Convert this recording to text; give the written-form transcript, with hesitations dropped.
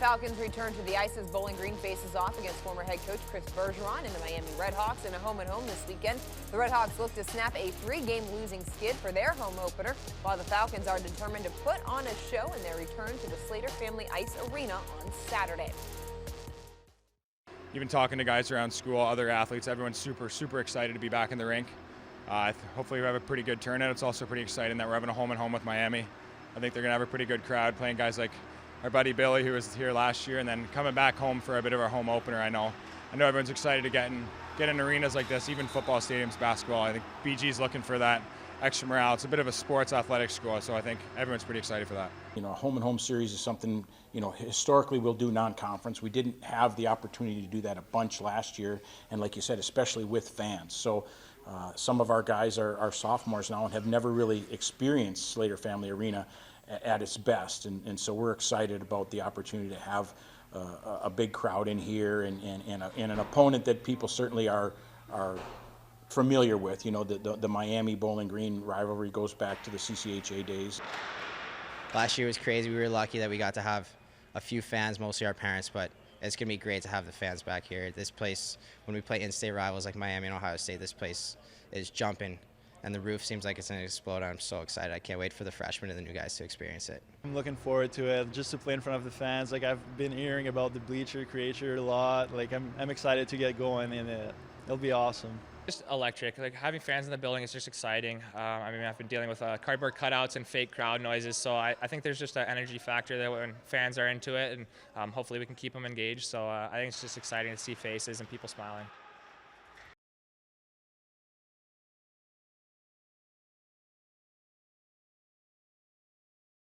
Falcons return to the ice as Bowling Green faces off against former head coach Chris Bergeron and the Miami Redhawks in a home-and-home this weekend. The Redhawks look to snap a 3-game losing skid for their home opener, while the Falcons are determined to put on a show in their return to the Slater Family Ice Arena on Saturday. Even talking to guys around school, other athletes, everyone's super excited to be back in the rink. Hopefully we have a pretty good turnout. It's also pretty exciting that we're having a home-and-home with Miami. I think they're going to have a pretty good crowd, playing guys like our buddy Billy, who was here last year, and then coming back home for a bit of our home opener. I know everyone's excited to get in arenas like this, even football stadiums, basketball. I think BG's looking for that extra morale. It's a bit of a sports athletic school, so I think everyone's pretty excited for that. A home-and-home series is something, historically we'll do non-conference. We didn't have the opportunity to do that a bunch last year, and like you said, especially with fans. So some of our guys are sophomores now and have never really experienced Slater Family Arena at its best, and so we're excited about the opportunity to have a big crowd in here and an opponent that people certainly are familiar with. The Miami Bowling Green rivalry goes back to the CCHA days. Last year was crazy. We were lucky that we got to have a few fans, mostly our parents, but it's going to be great to have the fans back here. This place, when we play in-state rivals like Miami and Ohio State, this place is jumping, and the roof seems like it's going to explode. I'm so excited. I can't wait for the freshmen and the new guys to experience it. I'm looking forward to it, just to play in front of the fans. I've been hearing about the bleacher creature a lot. I'm excited to get going, and it'll be awesome. Just electric. Having fans in the building is just exciting. I've been dealing with cardboard cutouts and fake crowd noises, so I think there's just an energy factor there when fans are into it, and hopefully we can keep them engaged. So I think it's just exciting to see faces and people smiling.